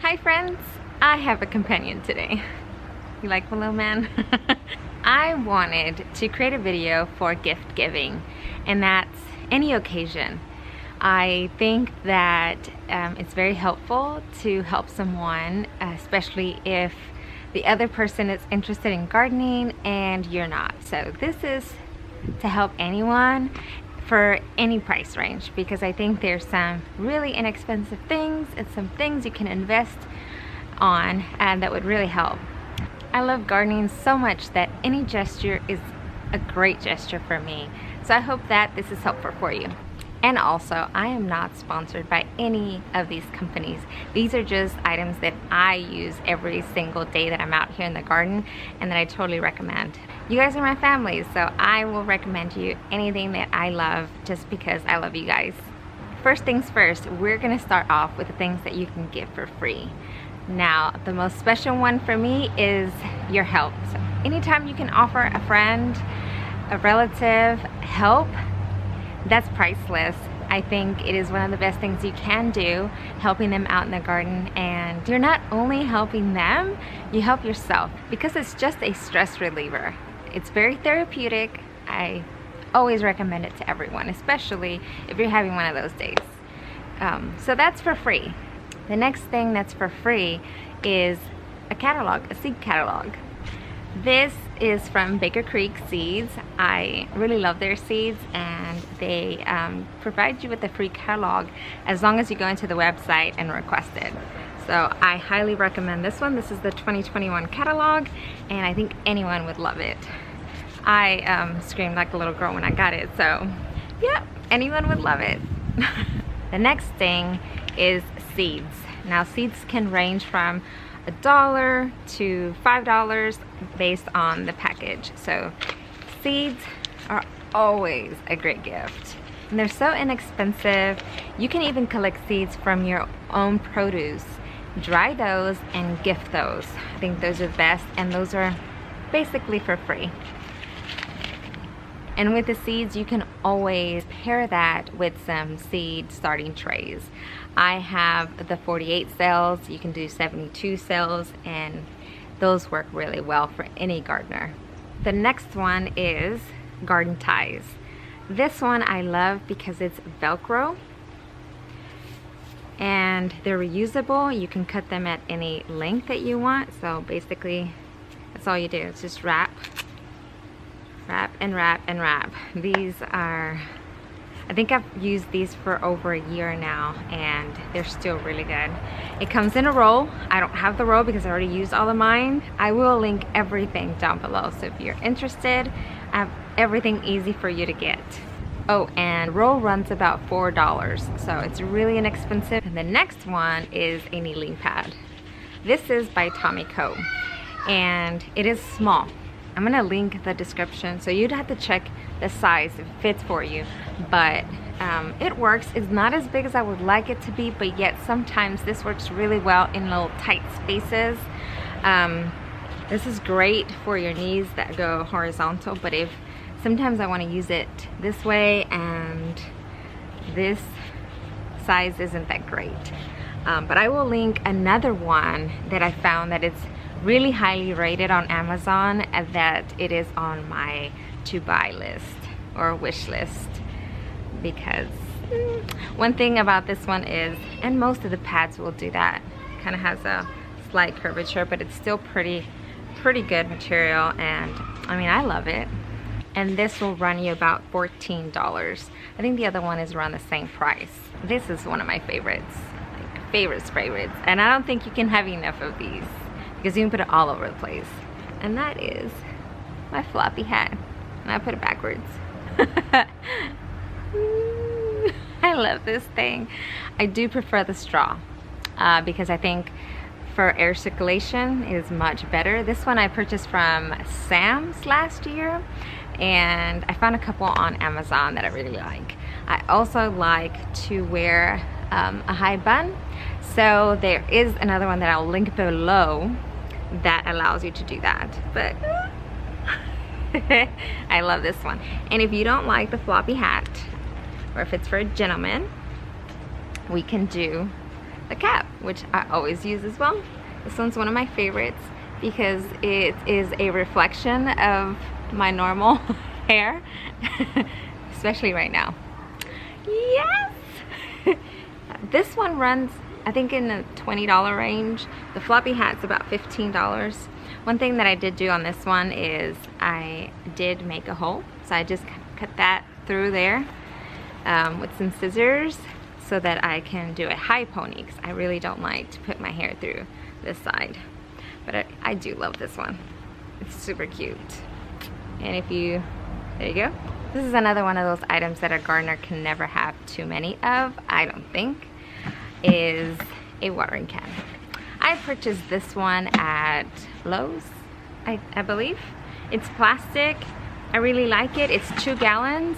Hi friends, I have a companion today. You like my little man? I wanted to create a video for gift giving, and that's any occasion. I think that it's very helpful to help someone, especially if the other person is interested in gardening and you're not. So this is to help anyone for any price range, because I think there's some really inexpensive things and some things you can invest on and that would really help. I love gardening so much that any gesture is a great gesture for me. So I hope that this is helpful for you. And also, I am not sponsored by any of these companies. These are just items that I use every single day that I'm out here in the garden and that I totally recommend. You guys are my family, so I will recommend you anything that I love just because I love you guys. First things first, we're gonna start off with the things that you can get for free. Now, the most special one for me is your help. So anytime you can offer a friend, a relative help, that's priceless. I think it is one of the best things you can do, helping them out in the garden. And you're not only helping them, you help yourself, because it's just a stress reliever. It's very therapeutic. I always recommend it to everyone, especially if you're having one of those days. So that's for free. The next thing that's for free is a catalog, a seed catalog. This is from Baker Creek Seeds. I really love their seeds, and they provide you with a free catalog as long as you go into the website and request it. So I highly recommend this one. This is the 2021 catalog, and I think anyone would love it. I screamed like a little girl when I got it, so yeah, anyone would love it. The next thing is seeds. Now, seeds can range from $1 to $5 based on the package. So seeds are always a great gift, and they're so inexpensive. You can even collect seeds from your own produce, dry those and gift those. I think those are the best, and those are basically for free. And with the seeds, you can always pair that with some seed starting trays. I have the 48 cells, you can do 72 cells, and those work really well for any gardener. The next one is garden ties. This one I love because it's Velcro and they're reusable. You can cut them at any length that you want. So basically, that's all you do. It's just wrap and wrap and wrap. These are, I think I've used these for over a year now, and they're still really good. It comes in a roll. I don't have the roll because I already used all of mine. I will link everything down below, so if you're interested, I have everything easy for you to get. Oh, and roll runs about $4, so it's really inexpensive. And the next one is a kneeling pad. This is by Tommy Co, and it is small. I'm gonna link the description, so you'd have to check the size if it fits for you, but it works. It's not as big as I would like it to be, but yet sometimes this works really well in little tight spaces. This is great for your knees that go horizontal, but if sometimes I want to use it this way and this size isn't that great. But I will link another one that I found that it's really highly rated on Amazon, and that it is on my to buy list or wish list, because one thing about this one is, and most of the pads will do that, kind of has a slight curvature, but it's still pretty good material, and I mean, I love it. And this will run you about $14. I think the other one is around the same price. This is one of my favorites, like favorites, and I don't think you can have enough of these, because you can put it all over the place. And that is my floppy hat, and I put it backwards. I love this thing. I do prefer the straw because I think for air circulation it is much better. This one I purchased from Sam's last year, and I found a couple on Amazon that I really like. I also like to wear a high bun, so there is another one that I'll link below that allows you to do that, but I love this one. And if you don't like the floppy hat, or if it's for a gentleman, we can do the cap, which I always use as well. This one's one of my favorites because it is a reflection of my normal hair, especially right now. Yes! This one runs, I think, in the $20 range. The floppy hat's about $15. One thing that I did do on this one is I did make a hole. So I just cut that through there with some scissors so that I can do a high pony, because I really don't like to put my hair through this side. But I do love this one. It's super cute. And if you, there you go. This is another one of those items that a gardener can never have too many of, I don't think, is a watering can. I purchased this one at Lowe's, I believe. It's plastic. I really like it. It's 2 gallons.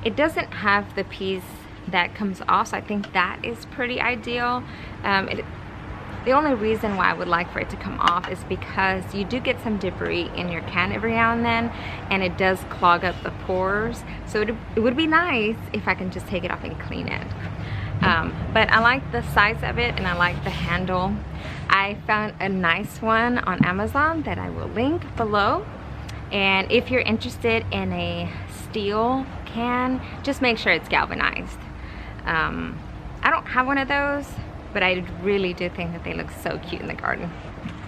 It doesn't have the piece that comes off, so I think that is pretty ideal. The only reason why I would like for it to come off is because you do get some debris in your can every now and then, and it does clog up the pores. So it would be nice if I can just take it off and clean it. But I like the size of it, and I like the handle. I found a nice one on Amazon that I will link below. And if you're interested in a steel can, just make sure it's galvanized. I don't have one of those, but I really do think that they look so cute in the garden.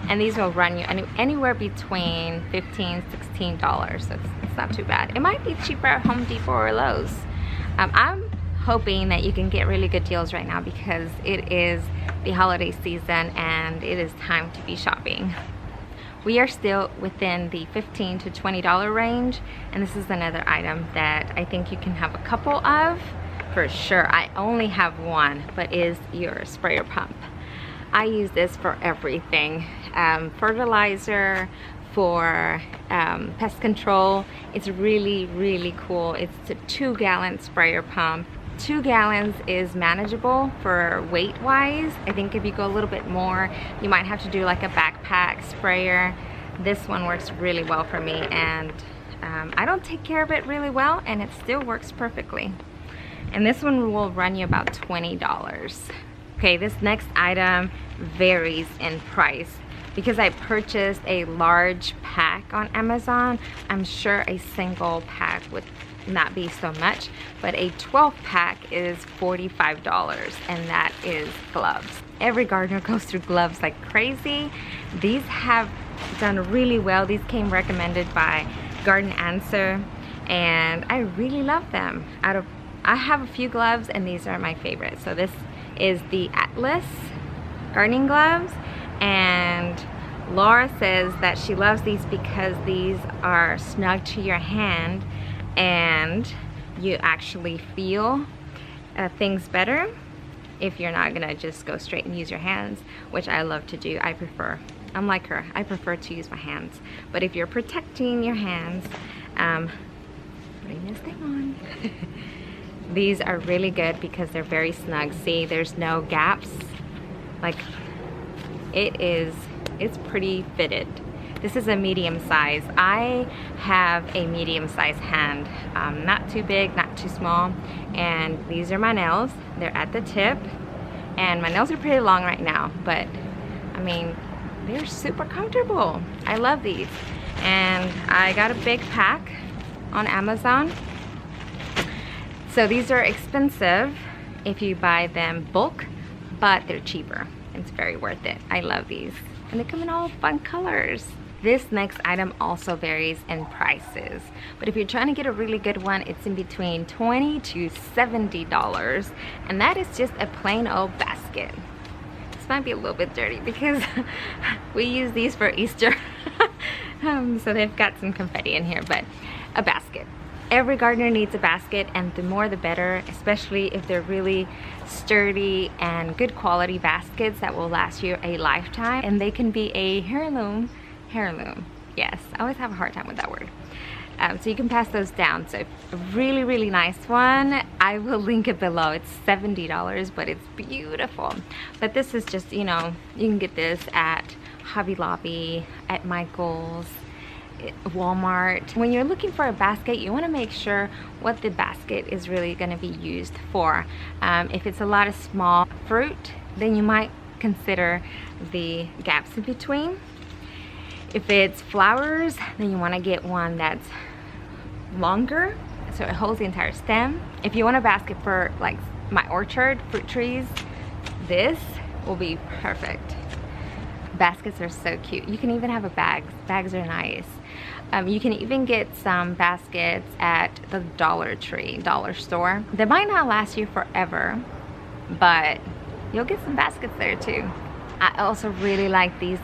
And these will run you anywhere between $15, $16, so it's not too bad. It might be cheaper at Home Depot or Lowe's. I'm hoping that you can get really good deals right now because it is the holiday season and it is time to be shopping. We are still within the $15 to $20 range, and this is another item that I think you can have a couple of for sure. I only have one, but is your sprayer pump. I use this for everything. Fertilizer, for pest control. It's really, really cool. It's a 2-gallon sprayer pump. 2 gallons is manageable for weight wise. I think if you go a little bit more, you might have to do like a backpack sprayer. This one works really well for me, and I don't take care of it really well, and it still works perfectly. And this one will run you about $20. Okay, this next item varies in price. Because I purchased a large pack on Amazon, I'm sure a single pack would not be so much, but a 12 pack is $45, and that is gloves. Every gardener goes through gloves like crazy. These have done really well. These came recommended by Garden Answer, and I really love them. I have a few gloves, and these are my favorites. So this is the Atlas gardening gloves, and Laura says that she loves these because these are snug to your hand and you actually feel things better if you're not gonna just go straight and use your hands, which I love to do. I'm like her, I prefer to use my hands. But if you're protecting your hands, putting this thing on. These are really good because they're very snug. See, there's no gaps. Like, it's pretty fitted. This is a medium size. I have a medium size hand. Not too big, not too small. And these are my nails. They're at the tip. And my nails are pretty long right now, but I mean, they're super comfortable. I love these. And I got a big pack on Amazon. So these are expensive if you buy them bulk, but they're cheaper. It's very worth it. I love these. And they come in all fun colors. This next item also varies in prices, but if you're trying to get a really good one, it's in between $20 to $70, and that is just a plain old basket. This might be a little bit dirty because we use these for Easter. So they've got some confetti in here, but a basket. Every gardener needs a basket, and the more the better, especially if they're really sturdy and good quality baskets that will last you a lifetime. And they can be a heirloom. Yes, I always have a hard time with that word. So you can pass those down. So a really, really nice one. I will link it below. It's $70, but it's beautiful. But this is just, you know, you can get this at Hobby Lobby, at Michael's, Walmart. When you're looking for a basket, you want to make sure what the basket is really going to be used for. If it's a lot of small fruit, then you might consider the gaps in between. If it's flowers, then you want to get one that's longer so it holds the entire stem. If you want a basket for like my orchard fruit trees, this will be perfect. Baskets are so cute. You can even have a bag. Bags are nice. You can even get some baskets at the Dollar store. They might not last you forever, but you'll get some baskets there too. I also really like these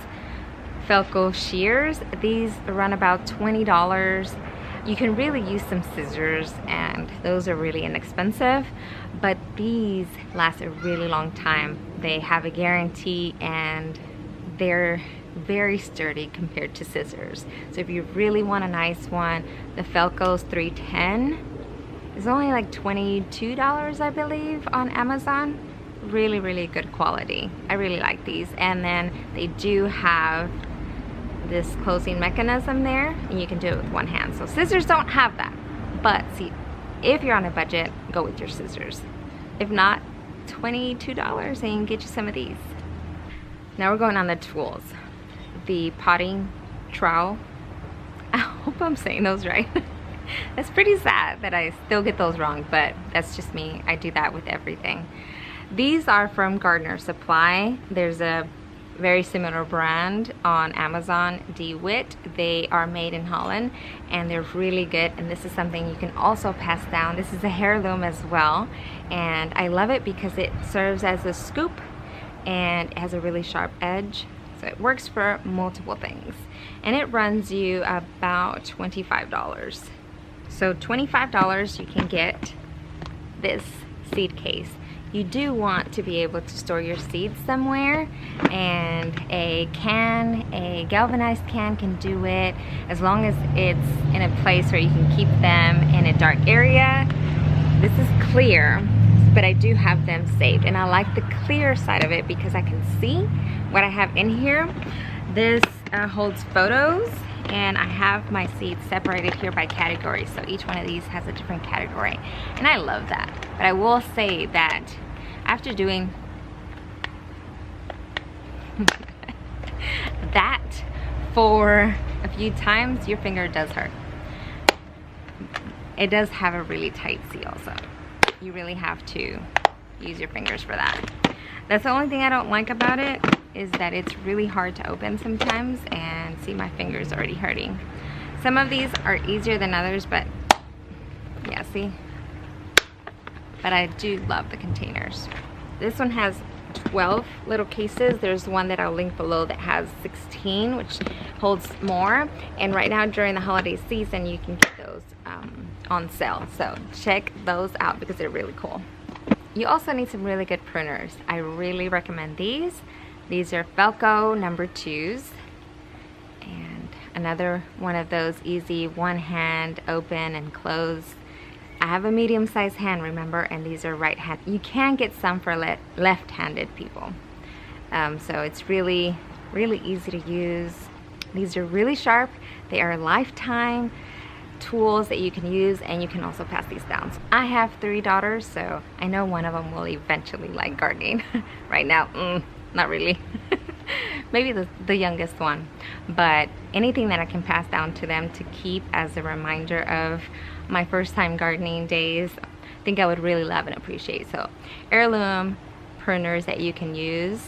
Velcro shears. These run about $20. You can really use some scissors, and those are really inexpensive, but these last a really long time. They have a guarantee and they're very sturdy compared to scissors. So if you really want a nice one, the Velcro's 310 is only like $22, I believe, on Amazon. Really good quality. I really like these. And then they do have this closing mechanism there, and you can do it with one hand. So scissors don't have that, but see, if you're on a budget, go with your scissors. If not, $22 and you can get you some of these. Now we're going on the tools. The potting trowel. I hope I'm saying those right. It's pretty sad that I still get those wrong, but that's just me. I do that with everything. These are from Gardener Supply. There's a very similar brand on Amazon, DeWitt. They are made in Holland and they're really good, and this is something you can also pass down. This is a heirloom as well, and I love it because it serves as a scoop and it has a really sharp edge, so it works for multiple things, and it runs you about $25. So $25 you can get this seed case. You do want to be able to store your seeds somewhere, and a galvanized can do it, as long as it's in a place where you can keep them in a dark area. This is clear, but I do have them saved, and I like the clear side of it because I can see what I have in here. This holds photos, and I have my seeds separated here by category, so each one of these has a different category, and I love that. But I will say that after doing that for a few times, your finger does hurt. It does have a really tight seal, so you really have to use your fingers for that. That's the only thing I don't like about it, is that it's really hard to open sometimes, and see, my fingers already hurting. Some of these are easier than others, but yeah, see? But I do love the containers. This one has 12 little cases. There's one that I'll link below that has 16, which holds more. And right now during the holiday season, you can get those on sale. So check those out because they're really cool. You also need some really good pruners. I really recommend these. These are Velcro number 2s. And another one of those easy one hand open and close. I have a medium-sized hand, remember, and these are right-hand. You can get some for left-handed people. So it's really easy to use. These are really sharp. They are lifetime tools that you can use, and you can also pass these down. I have 3 daughters, so I know one of them will eventually like gardening. Right now, not really. Maybe the youngest one, but anything that I can pass down to them to keep as a reminder of my first time gardening days, I think I would really love and appreciate. So heirloom pruners that you can use,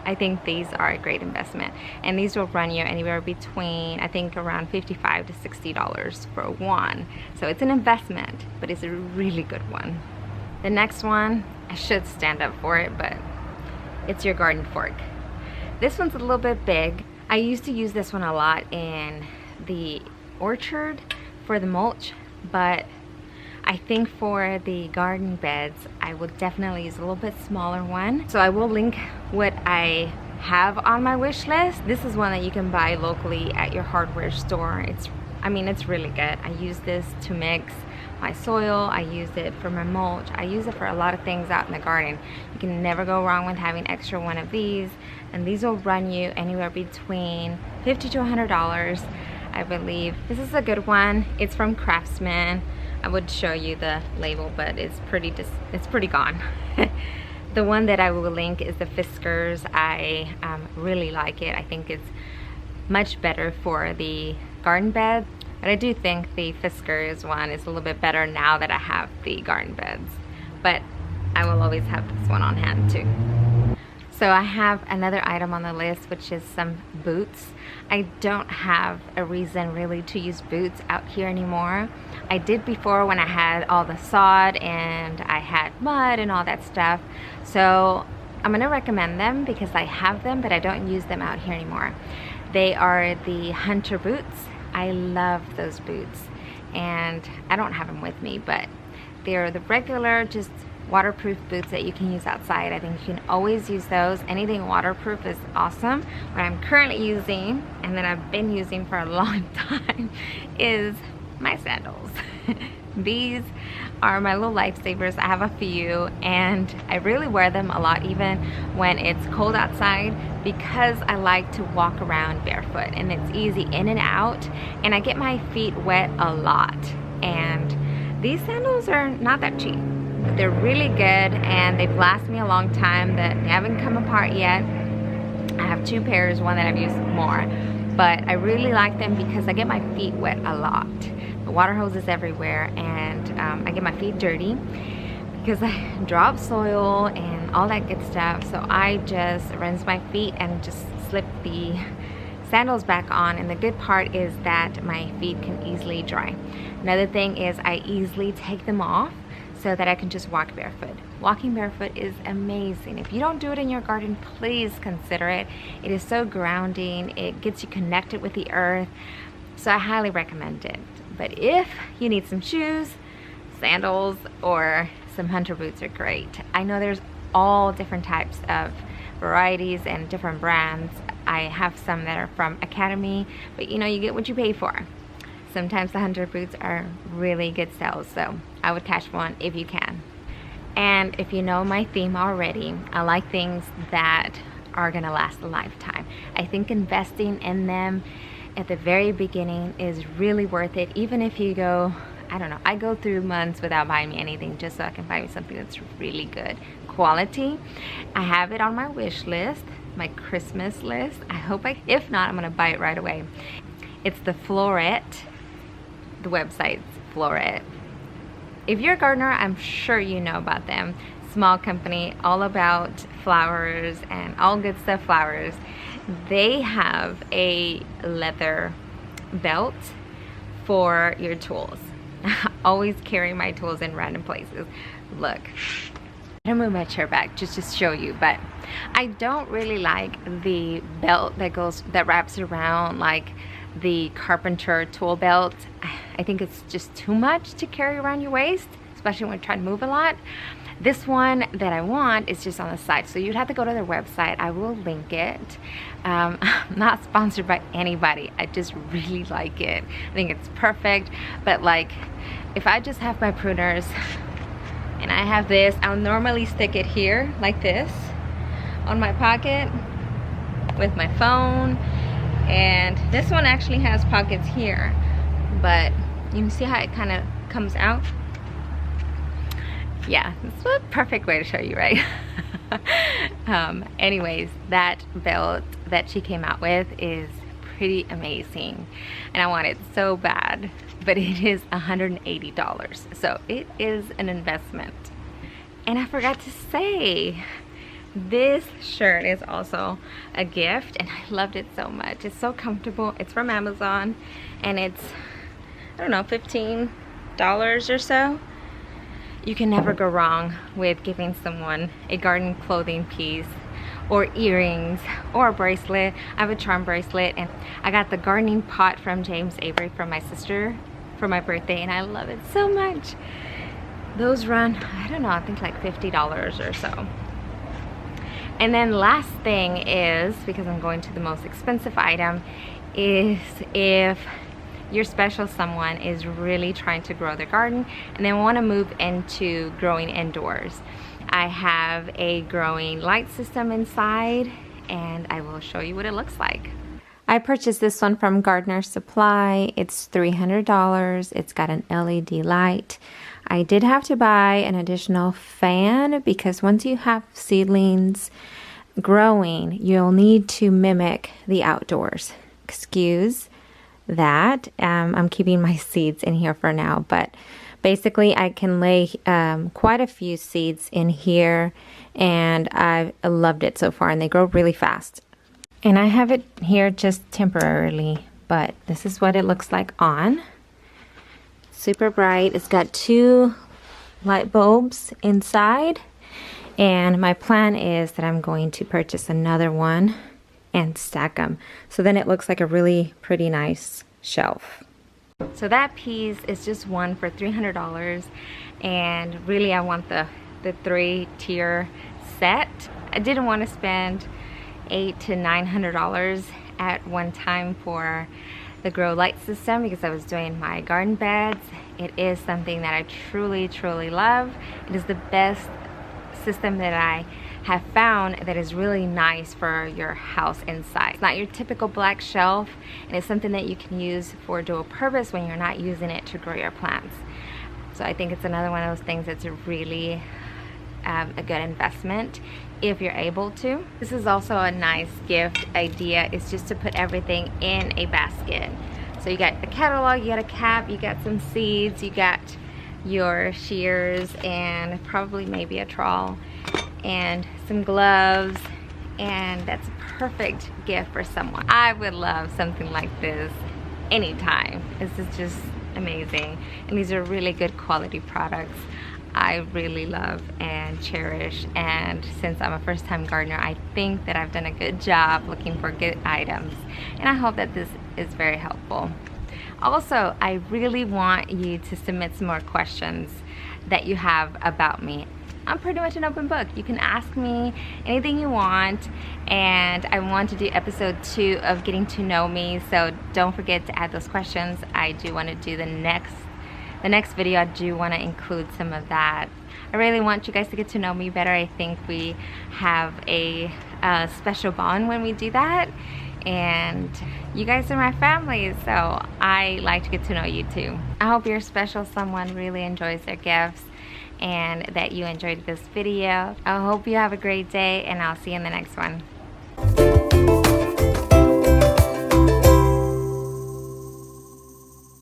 I think these are a great investment, and these will run you anywhere between, I think, around $55 to $60 for one. So it's an investment, but it's a really good one. The next one, I should stand up for it, but it's your garden fork. This one's a little bit big. I used to use this one a lot in the orchard for the mulch, but I think for the garden beds, I will definitely use a little bit smaller one. So I will link what I have on my wish list. This is one that you can buy locally at your hardware store. I mean, it's really good. I use this to mix my soil. I use it for my mulch. I use it for a lot of things out in the garden. You can never go wrong with having extra one of these, and these will run you anywhere between $50 to $100, I believe. This is a good one. It's from Craftsman. I would show you the label, but it's pretty gone. The one that I will link is the Fiskars. I really like it. I think it's much better for the garden bed, but I do think the Fiskars one is a little bit better now that I have the garden beds. But I will always have this one on hand too. So I have another item on the list, which is some boots. I don't have a reason really to use boots out here anymore. I did before when I had all the sod and I had mud and all that stuff. So I'm gonna recommend them because I have them, but I don't use them out here anymore. They are the Hunter boots. I love those boots, and I don't have them with me, but they're the regular, just waterproof boots that you can use outside. I think you can always use those. Anything waterproof is awesome. What I'm currently using, and that I've been using for a long time, is my sandals. These are my little lifesavers. I have a few, and I really wear them a lot even when it's cold outside, because I like to walk around barefoot and it's easy in and out, and I get my feet wet a lot. And these sandals are not that cheap. They're really good, and they've lasted me a long time. That they haven't come apart yet. I have two pairs, one that I've used more, but I really like them because I get my feet wet a lot. The water hose is everywhere, and I get my feet dirty because I drop soil and all that good stuff. So I just rinse my feet and just slip the sandals back on, and the good part is that my feet can easily dry. Another thing is I easily take them off so that I can just walk barefoot. Walking barefoot is amazing. If you don't do it in your garden, please consider it. It is so grounding. It gets you connected with the earth. So I highly recommend it. But if you need some shoes, sandals, or some Hunter boots are great. I know there's all different types of varieties and different brands. I have some that are from Academy, but you know, you get what you pay for. Sometimes the Hunter boots are really good sales, so I would catch one if you can. And if you know my theme already, I like things that are gonna last a lifetime. I think investing in them at the very beginning is really worth it, even if you go, I don't know, I go through months without buying me anything just so I can find me something that's really good quality. I have it on my wish list, my Christmas list. If not, I'm gonna buy it right away. It's the Floret. The website's Floret. If you're a gardener, I'm sure you know about them. Small company, all about flowers and all good stuff flowers. They have a leather belt for your tools. I always carry my tools in random places. Look, I'm gonna move my chair back just to show you, but I don't really like the belt that wraps around like the carpenter tool belt. I think it's just too much to carry around your waist, especially when you try to move a lot. This one that I want is just on the side, so you'd have to go to their website. I will link it. I'm not sponsored by anybody. I just really like it. I think it's perfect, but like if I just have my pruners and I have this, I'll normally stick it here like this on my pocket with my phone. And this one actually has pockets here, but you can see how it kind of comes out. Yeah, it's a perfect way to show you, right? Anyways, that belt that she came out with is pretty amazing, and I want it so bad, but it is $180, so it is an investment. And I forgot to say, this shirt is also a gift, and I loved it so much. It's so comfortable. It's from Amazon, and it's, I don't know, $15 or so. You can never go wrong with giving someone a garden clothing piece, or earrings, or a bracelet. I have a charm bracelet, and I got the gardening pot from James Avery from my sister for my birthday, and I love it so much. Those run, I don't know, I think like $50 or so. And then last thing is, because I'm going to the most expensive item, is if your special someone is really trying to grow their garden and they want to move into growing indoors. I have a growing light system inside, and I will show you what it looks like. I purchased this one from Gardener Supply. It's $300. It's got an LED light. I did have to buy an additional fan because once you have seedlings growing, you'll need to mimic the outdoors. Excuse that. I'm keeping my seeds in here for now, but basically I can lay quite a few seeds in here, and I've loved it so far, and they grow really fast. And I have it here just temporarily, but this is what it looks like on. Super bright. It's got 2 light bulbs inside, and my plan is that I'm going to purchase another one and stack them, so then it looks like a really pretty nice shelf. So that piece is just one for $300, and really I want the 3-tier set. I didn't want to spend $800 to $900 at one time for the grow light system because I was doing my garden beds. It is something that I truly love. It is the best system that I have found that is really nice for your house inside. It's not your typical black shelf, and it's something that you can use for dual purpose when you're not using it to grow your plants. So I think it's another one of those things that's a really a good investment if you're able to. This is also a nice gift idea. It's just to put everything in a basket. So you got a catalog, you got a cap, you got some seeds, you got your shears, and probably maybe a trowel and some gloves, and that's a perfect gift for someone. I would love something like this anytime. This is just amazing, and these are really good quality products I really love and cherish, and since I'm a first-time gardener, I think that I've done a good job looking for good items, and I hope that this is very helpful. Also, I really want you to submit some more questions that you have about me. I'm pretty much an open book. You can ask me anything you want, and I want to do episode 2 of getting to know me, so don't forget to add those questions. I do want to do the next video. I do want to include some of that. I really want you guys to get to know me better. I think we have a special bond when we do that, and you guys are my family, so I like to get to know you too. I hope your special someone really enjoys their gifts and that you enjoyed this video. I hope you have a great day, and I'll see you in the next one.